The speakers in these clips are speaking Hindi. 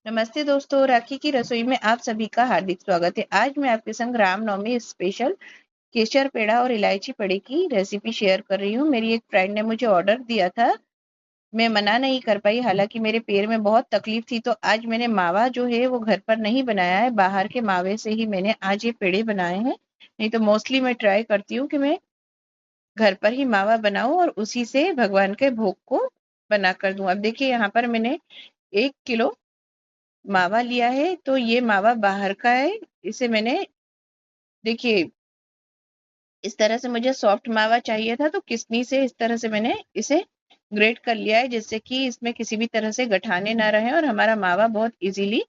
नमस्ते दोस्तों, राखी की रसोई में आप सभी का हार्दिक स्वागत है। आज मैं आपके संग रामनवमी स्पेशल केसर पेड़ा और इलायची पेड़े की रेसिपी शेयर कर रही हूँ। मेरी एक फ्रेंड ने मुझे ऑर्डर दिया था, मैं मना नहीं कर पाई, हालांकि मेरे पैर में बहुत तकलीफ थी। तो आज मैंने मावा जो है वो घर पर नहीं बनाया है, बाहर के मावे से ही मैंने आज ये पेड़े बनाए हैं। नहीं तो मोस्टली मैं ट्राई करती हूँ कि मैं घर पर ही मावा बनाऊं और उसी से भगवान के भोग को बना कर दूं। अब देखिए, यहाँ पर मैंने 1 किलो मावा लिया है। तो ये मावा बाहर का है। इसे मैंने, देखिए, इस तरह से मुझे सॉफ्ट मावा चाहिए था, तो किसनी से इस तरह से मैंने इसे ग्रेट कर लिया है, जिससे कि इसमें किसी भी तरह से गठाने ना रहे और हमारा मावा बहुत इजीली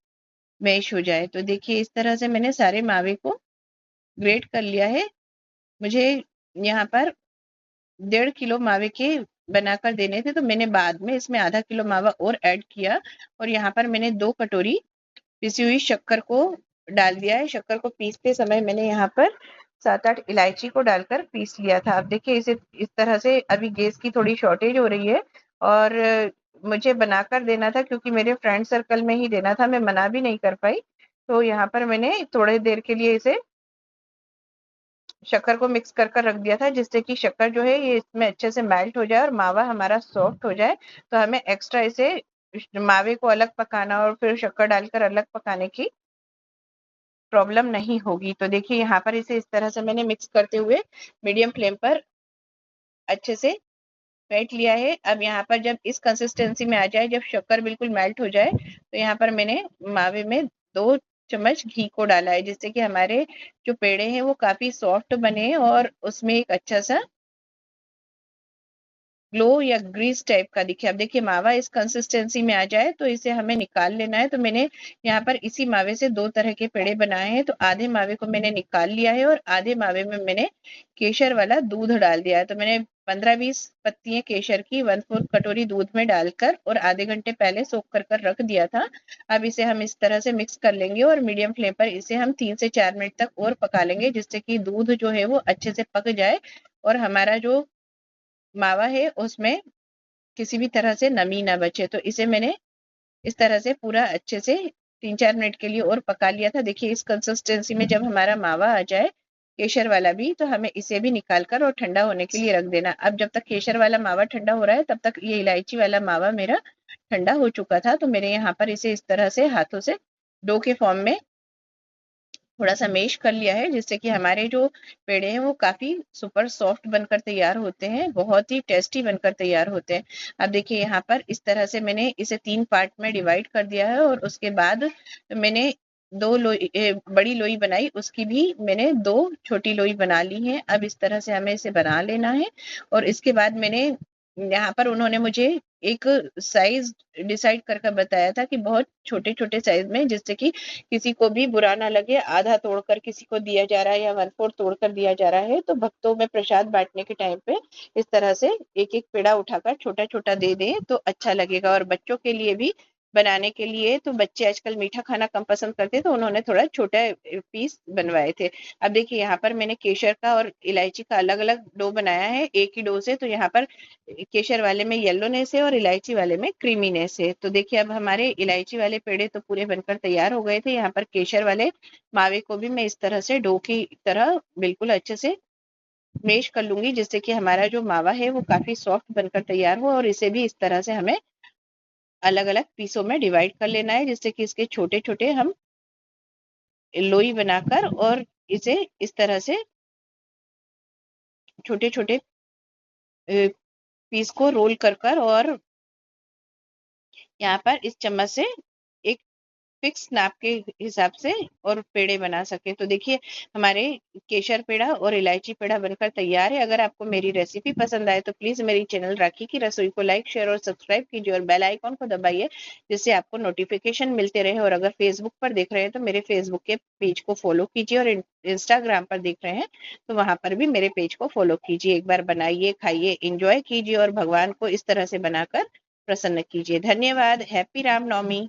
मैश हो जाए। तो देखिए, इस तरह से मैंने सारे मावे को ग्रेट कर लिया है। मुझे यहाँ पर 1.5 किलो मावे के बनाकर देने थे, तो मैंने बाद में इसमें आधा किलो मावा और ऐड किया। और यहाँ पर मैंने 2 कटोरी पिसी हुई शक्कर को डाल दिया है। शक्कर को पीसते समय मैंने यहाँ पर 7-8 इलायची को डालकर पीस लिया था। अब देखिए, इसे इस तरह से, अभी गैस की थोड़ी शॉर्टेज हो रही है और मुझे बनाकर देना था, क्योंकि मेरे फ्रेंड सर्कल में ही देना था, मैं मना भी नहीं कर पाई। तो यहाँ पर मैंने थोड़ी देर के लिए इसे शक्कर को मिक्स कर कर रख दिया था, जिससे कि शक्कर जो है ये इसमें अच्छे से मेल्ट हो जाए और मावा हमारा सॉफ्ट हो जाए। तो हमें एक्स्ट्रा इसे मावे को अलग पकाना और फिर शक्कर डालकर अलग पकाने की प्रॉब्लम नहीं होगी। तो देखिए, यहाँ पर इसे इस तरह से मैंने मिक्स करते हुए मीडियम फ्लेम पर अच्छे से फेंट लिया है। अब यहाँ पर जब इस कंसिस्टेंसी में आ जाए, जब शक्कर बिल्कुल मेल्ट हो जाए, तो यहाँ पर मैंने मावे में 2 चम्मच घी को डाला है, जिससे कि हमारे जो पेड़े हैं वो काफी सॉफ्ट बने और उसमें एक अच्छा सा ग्लो या ग्रीस टाइप का दिखे। अब देखिए, मावा इस कंसिस्टेंसी में आ जाए तो इसे हमें निकाल लेना है। तो मैंने यहाँ पर इसी मावे से 2 तरह के पेड़े बनाए हैं। तो आधे मावे को मैंने निकाल लिया है और आधे मावे में मैंने केसर वाला दूध डाल दिया है। तो मैंने 15-20 पत्तियां केसर की 1/4 कटोरी दूध में डालकर और आधे घंटे पहले सोख कर कर रख दिया था। अब इसे हम इस तरह से मिक्स कर लेंगे और मीडियम फ्लेम पर इसे हम 3 से 4 मिनट तक और पका लेंगे, जिससे कि दूध जो है वो अच्छे से पक जाए और हमारा जो मावा है उसमें किसी भी तरह से नमी ना बचे। तो इसे मैंने इस तरह से पूरा अच्छे से 3-4 मिनट के लिए और पका लिया था। देखिए, इस कंसिस्टेंसी में जब हमारा मावा आ जाए, केसर वाला भी, तो हमें इसे भी निकाल कर और ठंडा होने के लिए रख देना। अब जब तक केसर वाला मावा ठंडा हो रहा है, तब तक ये इलायची वाला मावा मेरा ठंडा हो चुका था। तो मेरे यहाँ पर इसे इस तरह से हाथों से डो के फॉर्म में थोड़ा सा मेश कर लिया है, जिससे कि हमारे जो पेड़े हैं वो काफी सुपर सॉफ्ट बनकर तैयार होते हैं, बहुत ही टेस्टी बनकर तैयार होते हैं। अब देखिए, यहाँ पर इस तरह से मैंने इसे 3 पार्ट में डिवाइड कर दिया है और उसके बाद मैंने 2 लोई, बड़ी लोई बनाई, उसकी भी मैंने 2 छोटी लोई बना ली है। अब इस तरह से हमें इसे बना लेना है। और इसके बाद मैंने यहाँ पर, उन्होंने मुझे एक साइज डिसाइड करके बताया था कि बहुत छोटे छोटे साइज में, जिससे कि किसी को भी बुरा ना लगे, आधा तोड़कर किसी को दिया जा रहा है या 1/4 तोड़कर दिया जा रहा है, तो भक्तों में प्रसाद बांटने के टाइम पे इस तरह से एक एक पेड़ा उठाकर छोटा छोटा दे दें तो अच्छा लगेगा। और बच्चों के लिए भी बनाने के लिए, तो बच्चे आजकल मीठा खाना कम पसंद करते हैं, तो उन्होंने थोड़ा छोटा पीस बनवाए थे। अब देखिए, यहाँ पर मैंने केसर का और इलायची का अलग अलग डो बनाया है एक ही डो से। तो यहाँ पर केसर वाले में येलोनेस है और इलायची वाले में क्रीमीनेस है। तो देखिए, अब हमारे इलायची वाले पेड़े तो पूरे बनकर तैयार हो गए थे। यहाँ पर केसर वाले मावे को भी मैं इस तरह से डो की तरह बिल्कुल अच्छे से मेश कर लूंगी, जिससे कि हमारा जो मावा है वो काफी सॉफ्ट बनकर तैयार हो। और इसे भी इस तरह से हमें अलग अलग पीसों में डिवाइड कर लेना है, जिससे कि इसके छोटे छोटे हम लोई बनाकर और इसे इस तरह से छोटे छोटे पीस को रोल कर कर और यहाँ पर इस चम्मच से एक फिक्स नाप के हिसाब से और पेड़े बना सके। तो देखिए, हमारे केसर पेड़ा और इलायची पेड़ा बनकर तैयार है। अगर आपको मेरी रेसिपी पसंद आए तो प्लीज मेरी चैनल राखी की रसोई को लाइक, शेयर और सब्सक्राइब कीजिए और बेल आइकॉन को दबाइए, जिससे आपको नोटिफिकेशन मिलते रहे। और अगर फेसबुक पर देख रहे हैं तो मेरे फेसबुक के पेज को फॉलो कीजिए और इंस्टाग्राम पर देख रहे हैं तो वहां पर भी मेरे पेज को फॉलो कीजिए। एक बार बनाइए, खाइए, इंजॉय कीजिए और भगवान को इस तरह से बनाकर प्रसन्न कीजिए। धन्यवाद। हैप्पी रामनवमी।